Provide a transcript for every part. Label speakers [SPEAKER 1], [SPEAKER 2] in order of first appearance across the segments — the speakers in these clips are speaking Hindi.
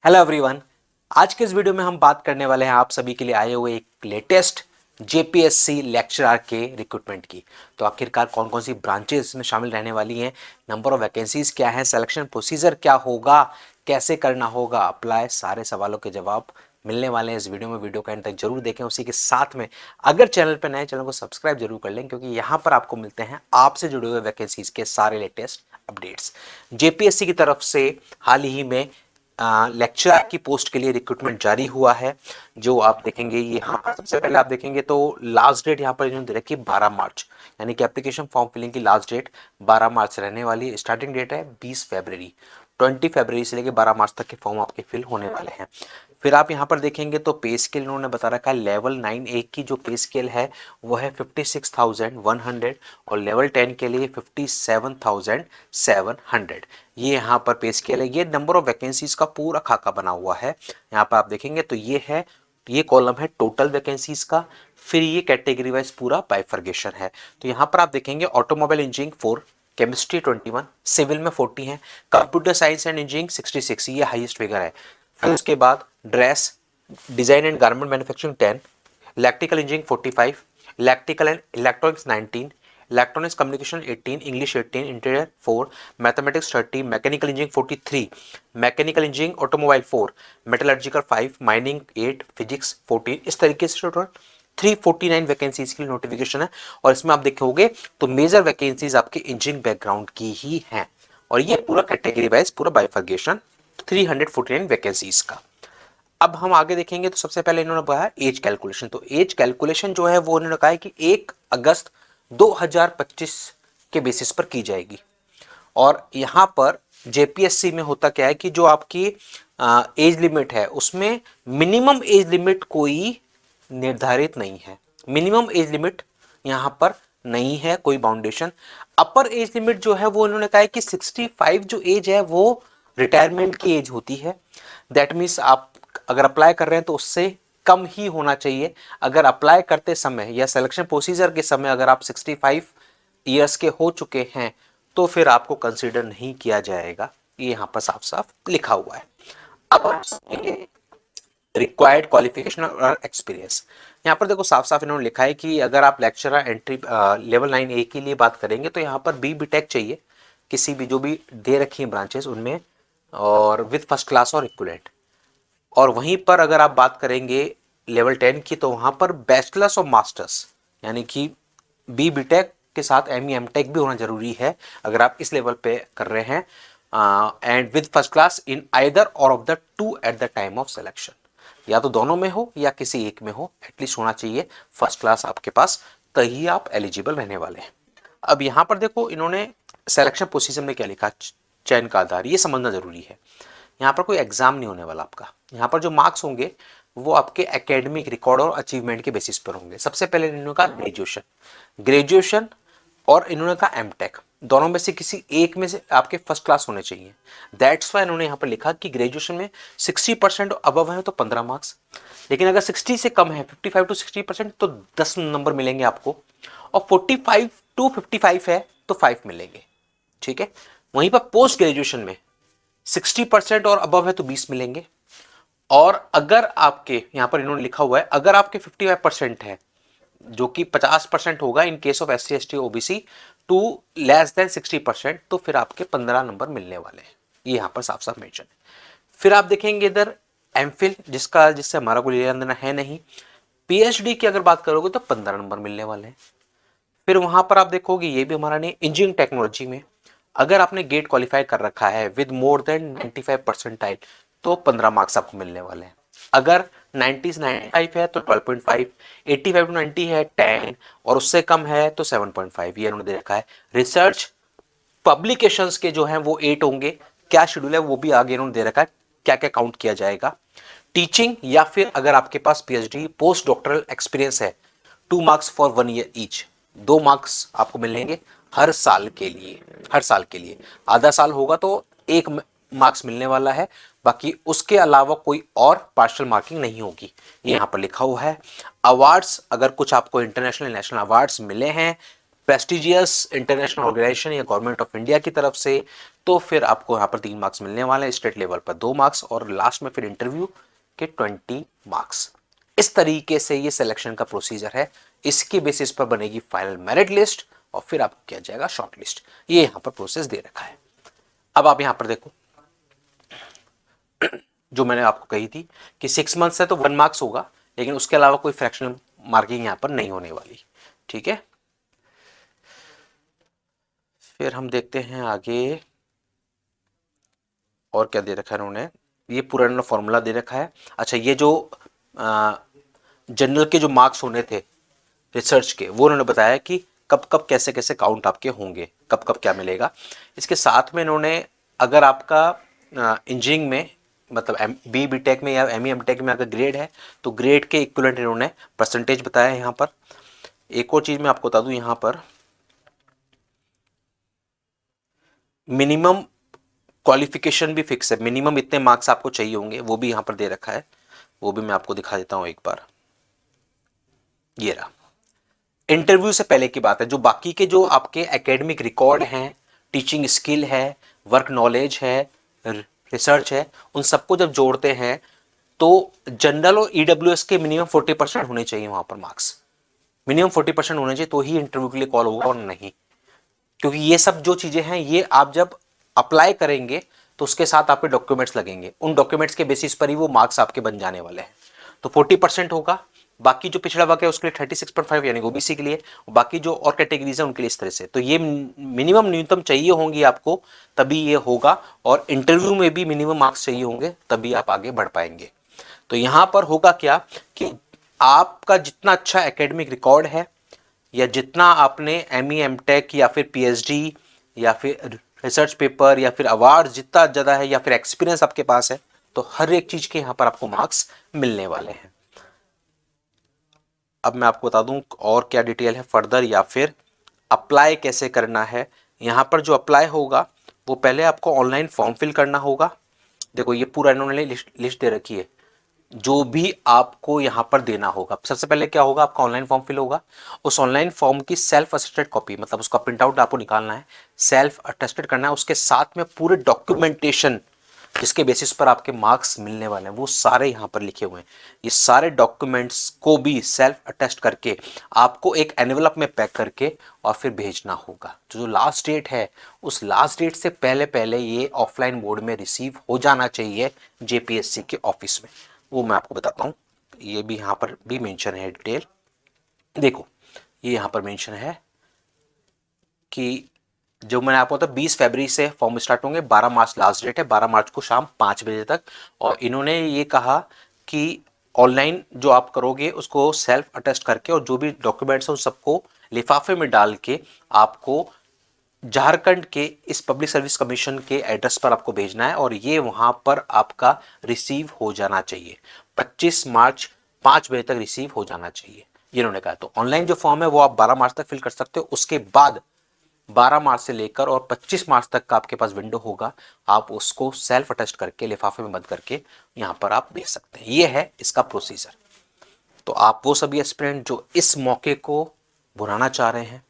[SPEAKER 1] Hello everyone. आज के इस वीडियो में हम बात करने वाले हैं आप सभी के लिए आए हुए एक लेटेस्ट जेपीएससी लेक्चरर के रिक्रूटमेंट की। तो आखिरकार कौन कौन सी ब्रांचेस इसमें शामिल रहने वाली हैं, नंबर ऑफ वैकेंसीज क्या है, सिलेक्शन प्रोसीजर क्या होगा, कैसे करना होगा अप्लाई, सारे सवालों के जवाब मिलने वाले हैं इस वीडियो में। वीडियो का एंड तक जरूर देखें। उसी के साथ में अगर चैनल पर नए, चैनल को सब्सक्राइब जरूर कर लें, क्योंकि यहाँ पर आपको मिलते हैं आपसे जुड़े हुए वैकेंसीज के सारे लेटेस्ट अपडेट्स। जेपीएससी की तरफ से हाल ही में लेक्चरर की पोस्ट के लिए रिक्रूटमेंट जारी हुआ है, जो आप देखेंगे यहाँ पर। सबसे पहले आप देखेंगे तो लास्ट डेट यहाँ पर इन्होंने दे रखी है 12 मार्च, यानी कि एप्लीकेशन फॉर्म फिलिंग की लास्ट डेट 12 मार्च रहने वाली है। स्टार्टिंग डेट है 20 फरवरी, 20 फरवरी से लेकर 12 मार्च तक के फॉर्म आपके फिल होने वाले हैं। फिर आप यहाँ पर देखेंगे तो पे स्केल इन्होंने बता रखा है। लेवल 9A की जो पे स्केल है वो है 56,100 और लेवल 10 के लिए 57,700। ये यहाँ पर पे स्केल है। ये नंबर ऑफ वैकेंसीज का पूरा खाका बना हुआ है। यहाँ पर आप देखेंगे तो ये कॉलम है टोटल वैकेंसीज का। फिर ये कैटेगरी वाइज पूरा बाइफर्गेशन है। तो यहाँ पर आप देखेंगे ऑटोमोबाइल इंजीनियरिंग 4, केमिस्ट्री 21, सिविल में 40 है, कंप्यूटर साइंस एंड इंजीनियरिंग 66, ये हाईएस्ट फिगर है। फिर उसके बाद dress design and garment manufacturing 10, electrical engineering 45, electrical and electronics 19, electronics communication 18, English 18, interior 4, mathematics 30, mechanical engineering 43, mechanical engineering automobile 4, metallurgical 5, mining 8, physics 14। इस तरीके से टोटल 349 वैकेंसीज की नोटिफिकेशन है। और इसमें आप देखोगे तो मेजर वैकेंसीज आपके इंजीनियरिंग बैकग्राउंड की ही हैं। और ये पूरा कैटेगरी वाइज पूरा बाइफर्गेशन 349 वैकेंसीज का। अब हम आगे देखेंगे तो सबसे पहले इन्होंने बताया एज कैलकुलेशन। तो एज कैलकुलेशन जो है वो इन्होंने कहा है कि 1 अगस्त 2025 के बेसिस पर की जाएगी। और यहां पर जेपीएससी में होता क्या है कि जो आपकी एज लिमिट है उसमें मिनिमम एज लिमिट कोई निर्धारित नहीं है। मिनिमम एज लिमिट यहां पर नहीं है कोई बाउंडेशन। अपर एज लिमिट जो है वो इन्होंने कहा है कि 65 जो एज है वो रिटायरमेंट की एज होती है। दैट मीन्स आप अगर अप्लाई कर रहे हैं तो उससे कम ही होना चाहिए। अगर अप्लाई करते समय या सिलेक्शन प्रोसीजर के समय अगर आप 65 ईयर्स के हो चुके हैं तो फिर आपको कंसीडर नहीं किया जाएगा। ये यहां पर साफ साफ लिखा हुआ है। अब रिक्वायर्ड क्वालिफिकेशन और एक्सपीरियंस, यहाँ पर देखो साफ साफ इन्होंने लिखा है कि अगर आप लेक्चरर एंट्री लेवल 9A के लिए बात करेंगे तो यहाँ पर BTech चाहिए, किसी भी जो भी दे रखी है ब्रांचेस उनमें, और विद फर्स्ट क्लास और इक्विवेलेंट। और वहीं पर अगर आप बात करेंगे लेवल 10 की तो वहां पर बैचलर्स और मास्टर्स, यानी कि BTech के साथ ME MTech भी होना जरूरी है अगर आप इस लेवल पे कर रहे हैं। And with first class in either or of the two at the time of selection, या तो दोनों में हो या किसी एक में हो, एटलीस्ट होना चाहिए फर्स्ट क्लास आपके पास, तभी आप एलिजिबल रहने वाले हैं। अब यहां पर देखो इन्होंने सिलेक्शन प्रोसीजर में क्या लिखा, चयन का आधार, ये समझना जरूरी है। यहाँ पर कोई एग्जाम नहीं होने वाला आपका। यहाँ पर जो मार्क्स होंगे वो आपके एकेडमिक रिकॉर्ड और अचीवमेंट के बेसिस पर होंगे। सबसे पहले इन्होंने कहा ग्रेजुएशन, ग्रेजुएशन और इन्होंने कहा एमटेक, दोनों में से किसी एक में से आपके फर्स्ट क्लास होने चाहिए। दैट्स वाई इन्होंने यहाँ पर लिखा कि ग्रेजुएशन में 60% अबव है तो 15 मार्क्स, लेकिन अगर 60 से कम है 55 टू 60% तो 10 नंबर मिलेंगे आपको, और 45 टू 55 है तो 5 मिलेंगे। ठीक है। वहीं पर पोस्ट ग्रेजुएशन में 60% और अबव है तो 20 मिलेंगे। और अगर आपके यहां पर इन्होंने लिखा हुआ है अगर आपके 55% है, जो कि 50% होगा in case of SC ST OBC to less than 60%, तो फिर आपके 15 नंबर मिलने वाले हैं। ये यहां पर साफ साफ मेंशन है। फिर आप देखेंगे इधर एमफिल, जिससे हमारा कोई लेना देना है नहीं। PhD की अगर बात करोगे तो 15 नंबर मिलने वाले हैं। फिर वहां पर आप देखोगे ये भी हमारा नहीं, इंजीनियरिंग टेक्नोलॉजी में अगर आपने गेट क्वालिफाई कर रखा है विद मोर देन 95 परसेंटाइल तो 15 मार्क्स आपको मिलने वाले हैं। अगर 90 से 95 है तो 12.5, 85 टू 90 है 10, और उससे कम है तो 7.5, ये उन्होंने दे रखा है। रिसर्च पब्लिकेशंस के जो हैं वो 8 होंगे। क्या शेड्यूल है वो भी आगे इन्होंने दे रखा है, क्या क्या काउंट किया जाएगा। टीचिंग या फिर अगर आपके पास PhD पोस्ट डॉक्टरल एक्सपीरियंस है, 2 marks for 1 year each, 2 marks आपको मिलेंगे हर साल के लिए। हर साल के लिए आधा साल होगा तो 1 मार्क्स मिलने वाला है, बाकी उसके अलावा कोई और पार्शियल मार्किंग नहीं होगी। ये यहां पर लिखा हुआ है। अवार्ड्स, अगर कुछ आपको इंटरनेशनल नेशनल अवार्ड्स मिले हैं प्रेस्टिजियस इंटरनेशनल ऑर्गेनाइजेशन या गवर्नमेंट ऑफ इंडिया की तरफ से, तो फिर आपको यहाँ पर 3 मार्क्स मिलने वाले हैं, स्टेट लेवल पर 2 मार्क्स और लास्ट में फिर इंटरव्यू के 20 मार्क्स। इस तरीके से ये सिलेक्शन का प्रोसीजर है। इसके बेसिस पर बनेगी फाइनल मेरिट लिस्ट और फिर आपको किया जाएगा शॉर्ट लिस्ट। ये यहाँ पर प्रोसेस दे रखा है। अब आप यहाँ पर देखो, जो मैंने आपको कही थी कि 6 मंथ्स है तो 1 मार्क्स होगा, लेकिन उसके अलावा कोई फ्रैक्शनल मार्किंग यहाँ पर नहीं होने वाली। ठीक है, फिर हम देखते हैं आगे और क्या दे रखा है इन्होंने। ये पूरा इन्होंने फॉर्मूला दे रखा है। अच्छा, ये जो जनरल के जो मार्क्स होने थे रिसर्च के, वो उन्होंने बताया कि कब कब कैसे कैसे काउंट आपके होंगे, कब कब क्या मिलेगा। इसके साथ में इन्होंने, अगर आपका इंजीनियरिंग में मतलब बी टेक में या एम टेक में अगर ग्रेड है तो ग्रेड के इक्विवेलेंट इन्होंने परसेंटेज बताया है यहाँ पर। एक और चीज़ मैं आपको बता दूँ, यहाँ पर मिनिमम क्वालिफिकेशन भी फिक्स है, मिनिमम इतने मार्क्स आपको चाहिए होंगे, वो भी यहाँ पर दे रखा है। वो भी मैं आपको दिखा देता हूँ एक बार। ये रहा, इंटरव्यू से पहले की बात है। जो बाकी के जो आपके एकेडमिक रिकॉर्ड हैं, टीचिंग स्किल है, वर्क नॉलेज है, रिसर्च है, उन सबको जब जोड़ते हैं तो जनरल और ईडब्ल्यूएस के मिनिमम 40% होने चाहिए वहां पर मार्क्स। मिनिमम 40% होने चाहिए तो ही इंटरव्यू के लिए कॉल होगा और नहीं। क्योंकि ये सब जो चीजें हैं ये आप जब अप्लाई करेंगे तो उसके साथ आपके डॉक्यूमेंट्स लगेंगे, उन डॉक्यूमेंट्स के बेसिस पर ही वो मार्क्स आपके बन जाने वाले हैं। तो 40% होगा, बाकी जो पिछड़ा वर्ग है उसके लिए 36.5 यानी ओबीसी के लिए, बाकी जो और कैटेगरीज है उनके लिए इस तरह से। तो ये मिनिमम न्यूनतम चाहिए होंगी आपको, तभी ये होगा। और इंटरव्यू में भी मिनिमम मार्क्स चाहिए होंगे, तभी आप आगे बढ़ पाएंगे। तो यहां पर होगा क्या कि आपका जितना अच्छा एकेडमिक रिकॉर्ड है, या जितना आपने एम टेक या फिर पीएचडी या फिर रिसर्च पेपर या फिर अवार्ड जितना ज़्यादा है, या फिर एक्सपीरियंस आपके पास है, तो हर एक चीज़ के यहाँ पर आपको मार्क्स मिलने वाले हैं। अब मैं आपको बता दूं और क्या डिटेल है फर्दर, या फिर अप्लाई कैसे करना है। यहाँ पर जो अप्लाई होगा वो पहले आपको ऑनलाइन फॉर्म फिल करना होगा। देखो ये पूरा इन्होंने लिस्ट दे रखी है जो भी आपको यहाँ पर देना होगा। सबसे पहले क्या होगा, आपका ऑनलाइन फॉर्म फिल होगा। उस ऑनलाइन फॉर्म की सेल्फ अटेस्टेड कॉपी, मतलब उसका प्रिंट आउट आपको निकालना है, सेल्फ अटेस्टेड करना है। उसके साथ में पूरे डॉक्यूमेंटेशन जिसके बेसिस पर आपके मार्क्स मिलने वाले हैं वो सारे यहाँ पर लिखे हुए हैं। ये सारे डॉक्यूमेंट्स को भी सेल्फ अटेस्ट करके आपको एक एनवेलप में पैक करके और फिर भेजना होगा। तो जो लास्ट डेट है उस लास्ट डेट से पहले पहले ये ऑफलाइन मोड में रिसीव हो जाना चाहिए जेपीएससी के ऑफिस में। वो मैं आपको बताता हूँ, ये भी यहाँ पर भी मेंशन है डिटेल। देखो ये यहाँ पर मेंशन है कि जो मैंने आपको बताया 20 फरवरी से फॉर्म स्टार्ट होंगे, 12 मार्च लास्ट डेट है, 12 मार्च को शाम 5 बजे तक। और इन्होंने ये कहा कि ऑनलाइन जो आप करोगे उसको सेल्फ अटेस्ट करके और जो भी डॉक्यूमेंट्स हैं उन सबको लिफाफे में डाल के आपको झारखंड के इस पब्लिक सर्विस कमीशन के एड्रेस पर आपको भेजना है, और ये वहां पर आपका रिसीव हो जाना चाहिए। 25 मार्च 5 बजे तक रिसीव हो जाना चाहिए, ये इन्होंने कहा। तो ऑनलाइन जो फॉर्म है वो आप 12 मार्च तक फिल कर सकते हो। उसके बाद 12 मार्च से लेकर और 25 मार्च तक का आपके पास विंडो होगा, आप उसको सेल्फ अटेस्ट करके लिफाफे में बंद करके यहां पर आप भेज सकते हैं। ये है इसका प्रोसीजर। तो आप वो सभी एस्पिरेंट जो इस मौके को भुनाना चाह रहे हैं,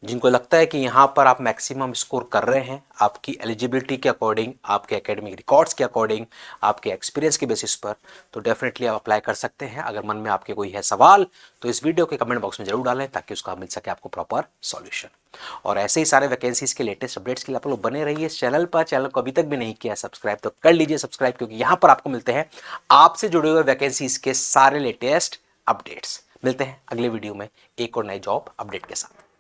[SPEAKER 1] जिनको लगता है कि यहाँ पर आप मैक्सिमम स्कोर कर रहे हैं आपकी एलिजिबिलिटी के अकॉर्डिंग, आपके एकेडमिक रिकॉर्ड्स के अकॉर्डिंग, आपके एक्सपीरियंस के बेसिस पर, तो डेफिनेटली आप अप्लाई कर सकते हैं। अगर मन में आपके कोई है सवाल तो इस वीडियो के कमेंट बॉक्स में जरूर डालें ताकि उसका मिल सके आपको प्रॉपर सॉल्यूशन। और ऐसे ही सारे वैकेंसीज के लेटेस्ट अपडेट्स के लिए आप लोग बने रहिए इस चैनल पर। चैनल को अभी तक भी नहीं किया सब्सक्राइब तो कर लीजिए सब्सक्राइब, क्योंकि यहाँ पर आपको मिलते हैं आपसे जुड़े हुए वैकेंसीज के सारे लेटेस्ट अपडेट्स। मिलते हैं अगले वीडियो में एक और नए जॉब अपडेट के साथ।